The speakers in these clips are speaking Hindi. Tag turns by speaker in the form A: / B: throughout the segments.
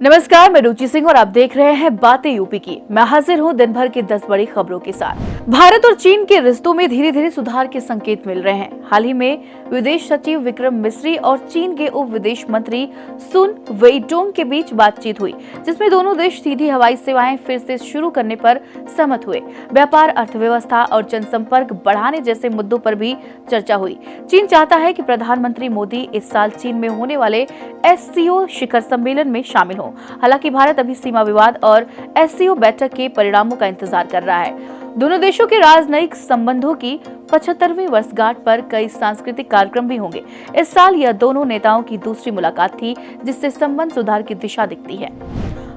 A: नमस्कार, मैं रुचि सिंह और आप देख रहे हैं बातें यूपी की। मैं हाजिर हूं दिन भर की 10 बड़ी खबरों के साथ। भारत और चीन के रिश्तों में धीरे धीरे सुधार के संकेत मिल रहे हैं। हाल ही में विदेश सचिव विक्रम मिस्री और चीन के उप विदेश मंत्री सुन वेइडोंग के बीच बातचीत हुई, जिसमें दोनों देश सीधी हवाई सेवाएं फिर से शुरू करने पर सहमत हुए। व्यापार, अर्थव्यवस्था और जनसंपर्क बढ़ाने जैसे मुद्दों पर भी चर्चा हुई। चीन चाहता है कि प्रधानमंत्री मोदी इस साल चीन में होने वाले SCO शिखर सम्मेलन में शामिल हो। हालांकि भारत अभी सीमा विवाद और SCO बैठक के परिणामों का इंतजार कर रहा है। दोनों देशों के राजनयिक संबंधों की 75वीं वर्षगांठ पर कई सांस्कृतिक कार्यक्रम भी होंगे। इस साल यह दोनों नेताओं की दूसरी मुलाकात थी, जिससे संबंध सुधार की दिशा दिखती है।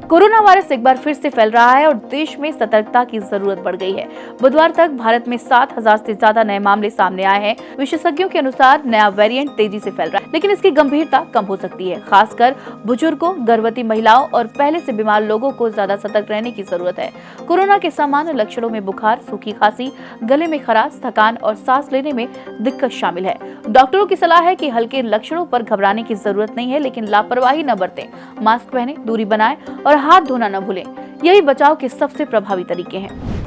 A: कोरोना वायरस एक बार फिर से फैल रहा है और देश में सतर्कता की जरूरत बढ़ गई है। बुधवार तक भारत में 7,000 से ज्यादा नए मामले सामने आए हैं। विशेषज्ञों के अनुसार नया वेरिएंट तेजी से फैल रहा है, लेकिन इसकी गंभीरता कम हो सकती है। खासकर बुजुर्गों, गर्भवती महिलाओं और पहले से बीमार लोगों को ज्यादा सतर्क रहने की जरूरत है। कोरोना के सामान्य लक्षणों में बुखार, सूखी खांसी, गले में खराश, थकान और सांस लेने में दिक्कत शामिल है। डॉक्टरों की सलाह है कि हल्के लक्षणों पर घबराने की जरूरत नहीं है, लेकिन लापरवाही न बरतें। मास्क पहनें, दूरी बनाएं और हाथ धोना न भूलें। यही बचाव के सबसे प्रभावी तरीके हैं।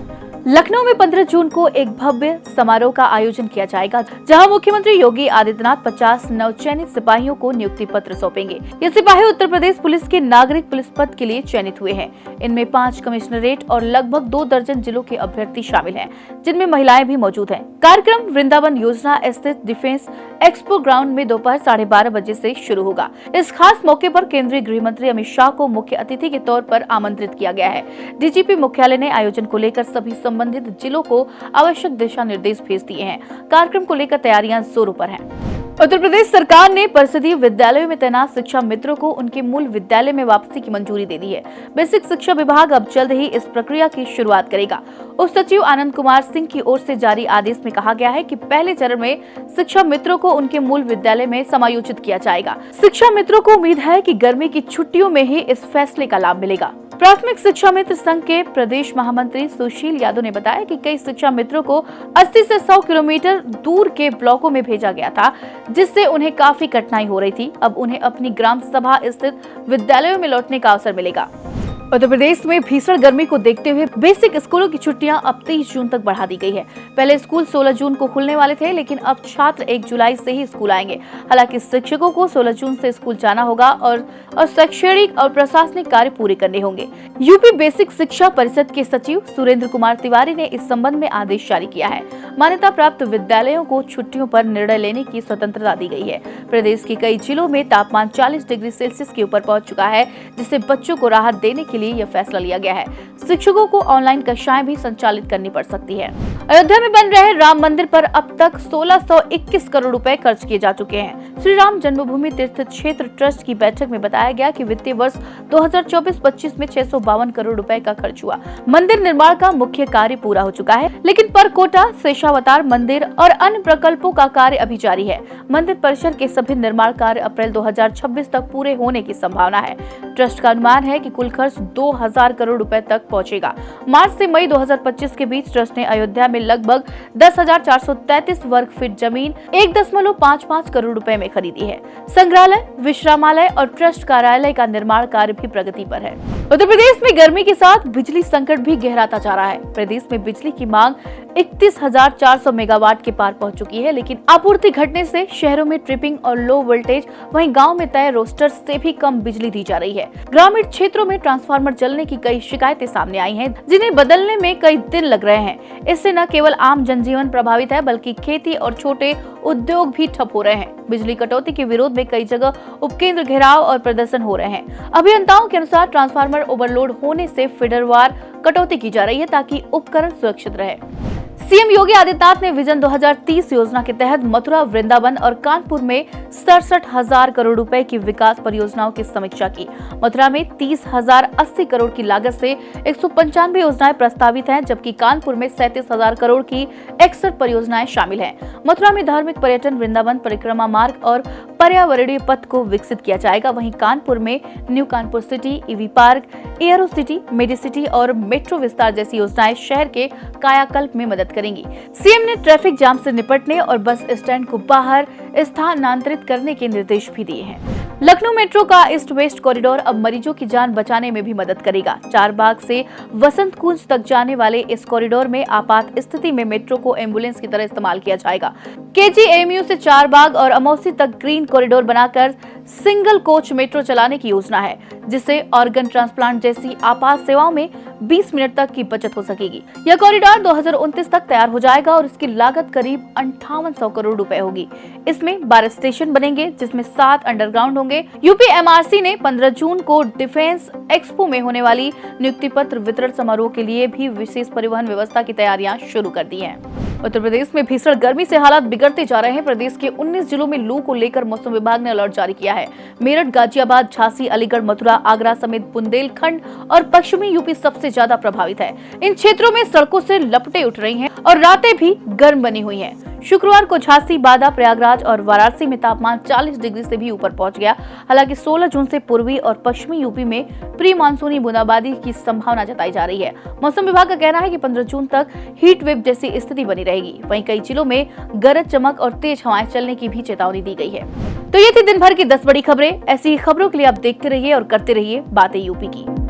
A: लखनऊ में 15 जून को एक भव्य समारोह का आयोजन किया जाएगा, जहां मुख्यमंत्री योगी आदित्यनाथ 50 नवचयनित सिपाहियों को नियुक्ति पत्र सौंपेंगे। ये सिपाही उत्तर प्रदेश पुलिस के नागरिक पुलिस पद के लिए चयनित हुए हैं। इनमें 5 कमिश्नरेट और लगभग 2 दर्जन जिलों के अभ्यर्थी शामिल हैं, जिनमें महिलाएं भी मौजूद हैं। कार्यक्रम वृंदावन योजना स्थित डिफेंस एक्सपो ग्राउंड में दोपहर 12:30 बजे से शुरू होगा। इस खास मौके पर केंद्रीय गृह मंत्री अमित शाह को मुख्य अतिथि के तौर पर आमंत्रित किया गया है। DGP मुख्यालय ने आयोजन को लेकर सभी संबंधित जिलों को आवश्यक दिशा निर्देश भेज दिए हैं। कार्यक्रम को लेकर तैयारियां जोरों पर हैं। उत्तर प्रदेश सरकार ने परिषदीय विद्यालयों में तैनात शिक्षा मित्रों को उनके मूल विद्यालय में वापसी की मंजूरी दे दी है। बेसिक शिक्षा विभाग अब जल्द ही इस प्रक्रिया की शुरुआत करेगा। उप सचिव आनंद कुमार सिंह की ओर से जारी आदेश में कहा गया है कि पहले चरण में शिक्षा मित्रों को उनके मूल विद्यालय में समायोजित किया जाएगा। शिक्षा मित्रों को उम्मीद है कि गर्मी की छुट्टियों में ही इस फैसले का लाभ मिलेगा। प्राथमिक शिक्षा मित्र संघ के प्रदेश महामंत्री सुशील यादव ने बताया कि कई शिक्षा मित्रों को 80 से 100 किलोमीटर दूर के ब्लॉकों में भेजा गया था, जिससे उन्हें काफी कठिनाई हो रही थी। अब उन्हें अपनी ग्राम सभा स्थित विद्यालयों में लौटने का अवसर मिलेगा। उत्तर प्रदेश में भीषण गर्मी को देखते हुए बेसिक स्कूलों की छुट्टियां अब 30 जून तक बढ़ा दी गई है। पहले स्कूल 16 जून को खुलने वाले थे, लेकिन अब छात्र 1 जुलाई से ही स्कूल आएंगे। हालांकि शिक्षकों को 16 जून से स्कूल जाना होगा और शैक्षणिक और प्रशासनिक कार्य पूरे करने होंगे। यूपी बेसिक शिक्षा परिषद के सचिव सुरेंद्र कुमार तिवारी ने इस संबंध में आदेश जारी किया है। मान्यता प्राप्त विद्यालयों को छुट्टियों पर निर्णय लेने की स्वतंत्रता दी गई है। प्रदेश के कई जिलों में तापमान 40 डिग्री सेल्सियस के ऊपर पहुंच चुका है, जिससे बच्चों को राहत देने के लिए यह फैसला लिया गया है। शिक्षकों को ऑनलाइन कक्षाएं भी संचालित करनी पड़ सकती है। अयोध्या में बन रहे राम मंदिर पर अब तक 1621 करोड़ रुपए खर्च किए जा चुके हैं। श्री राम जन्मभूमि तीर्थ क्षेत्र ट्रस्ट की बैठक में बताया गया कि वित्तीय वर्ष 2024-25 में 652 करोड़ रुपए का खर्च हुआ। मंदिर निर्माण का मुख्य कार्य पूरा हो चुका है, लेकिन परकोटा, शेषावतार मंदिर और अन्य प्रकल्पों का कार्य अभी जारी है। मंदिर परिसर के सभी निर्माण कार्य अप्रैल 2026 तक पूरे होने की संभावना है। ट्रस्ट का अनुमान है कि कुल खर्च 2000 करोड़ रुपए तक पहुंचेगा। मार्च से मई 2025 के बीच ट्रस्ट ने अयोध्या में लगभग 10,433 वर्ग फीट जमीन 1.55 करोड़ रुपए में खरीदी है। संग्रहालय, विश्रामालय और ट्रस्ट कार्यालय का निर्माण कार्य भी प्रगति पर है। उत्तर प्रदेश में गर्मी के साथ बिजली संकट भी गहराता जा रहा है। प्रदेश में बिजली की मांग 31,400 मेगावाट के पार पहुंच चुकी है, लेकिन आपूर्ति घटने से शहरों में ट्रिपिंग और लो वोल्टेज, वहीं गांव में तय रोस्टर से भी कम बिजली दी जा रही है। ग्रामीण क्षेत्रों में ट्रांसफार्मर जलने की कई शिकायतें सामने आई हैं, जिन्हें बदलने में कई दिन लग रहे हैं। इससे न केवल आम जनजीवन प्रभावित है, बल्कि खेती और छोटे उद्योग भी ठप हो रहे हैं। बिजली कटौती के विरोध में कई जगह उपकेंद्र घेराव और प्रदर्शन हो रहे हैं। अभियंताओं के अनुसार ट्रांसफार्मर ओवरलोड होने से फीडरवार कटौती की जा रही है, ताकि उपकरण सुरक्षित रहे। सीएम योगी आदित्यनाथ ने विजन 2030 योजना के तहत मथुरा, वृंदावन और कानपुर में 67,000 करोड़ रुपए की विकास परियोजनाओं की समीक्षा की। मथुरा में 30,080 करोड़ की लागत से 195 योजनाएं प्रस्तावित हैं, जबकि कानपुर में 37,000 करोड़ की 61 परियोजनाएं शामिल हैं। मथुरा में धार्मिक पर्यटन, वृंदावन परिक्रमा मार्ग और पर्यावरणीय पथ को विकसित किया जाएगा। वहीं कानपुर में new Kanpur city, EV park, aero city, medi city और मेट्रो विस्तार जैसी योजनाएं शहर के कायाकल्प में मदद करेंगी। सीएम ने ट्रैफिक जाम से निपटने और बस स्टैंड को बाहर स्थानांतरित करने के निर्देश भी दिए हैं। लखनऊ मेट्रो का ईस्ट वेस्ट कॉरिडोर अब मरीजों की जान बचाने में भी मदद करेगा। चारबाग से वसंत कुंज तक जाने वाले इस कॉरिडोर में आपात स्थिति में मेट्रो को एम्बुलेंस की तरह इस्तेमाल किया जाएगा। केजीएमयू से चारबाग और अमौसी तक ग्रीन कॉरिडोर बनाकर सिंगल कोच मेट्रो चलाने की योजना है, जिससे ऑर्गन ट्रांसप्लांट जैसी आपात सेवाओं में 20 मिनट तक की बचत हो सकेगी। यह कॉरिडोर 2029 तक तैयार हो जाएगा और इसकी लागत करीब 5800 करोड़ रुपए होगी। इसमें 12 स्टेशन बनेंगे, जिसमें 7 अंडरग्राउंड होंगे। यूपीएमआरसी ने 15 जून को डिफेंस एक्सपो में होने वाली नियुक्ति पत्र वितरण समारोह के लिए भी विशेष परिवहन व्यवस्था की तैयारियां शुरू कर दी हैं। उत्तर प्रदेश में भीषण गर्मी से हालात बिगड़ते जा रहे हैं। प्रदेश के 19 जिलों में लू को लेकर मौसम विभाग ने अलर्ट जारी किया है। मेरठ, गाजियाबाद, झांसी, अलीगढ़, मथुरा, आगरा समेत बुंदेलखंड और पश्चिमी यूपी सबसे ज्यादा प्रभावित है। इन क्षेत्रों में सड़कों से लपटें उठ रही हैं और रातें भी गर्म बनी हुई हैं। शुक्रवार को झांसी, बादा, प्रयागराज और वाराणसी में तापमान 40 डिग्री से भी ऊपर पहुंच गया। हालांकि 16 जून से पूर्वी और पश्चिमी यूपी में प्री मानसूनी बूंदाबांदी की संभावना जताई जा रही है। मौसम विभाग का कहना है कि 15 जून तक हीट वेव जैसी स्थिति बनी रहेगी। वहीं कई जिलों में गरज चमक और तेज हवाएं चलने की भी चेतावनी दी गई है। तो ये थी दिन भर की 10 बड़ी खबरें। ऐसी खबरों के लिए आप देखते रहिए और करते रहिए बातें यूपी की।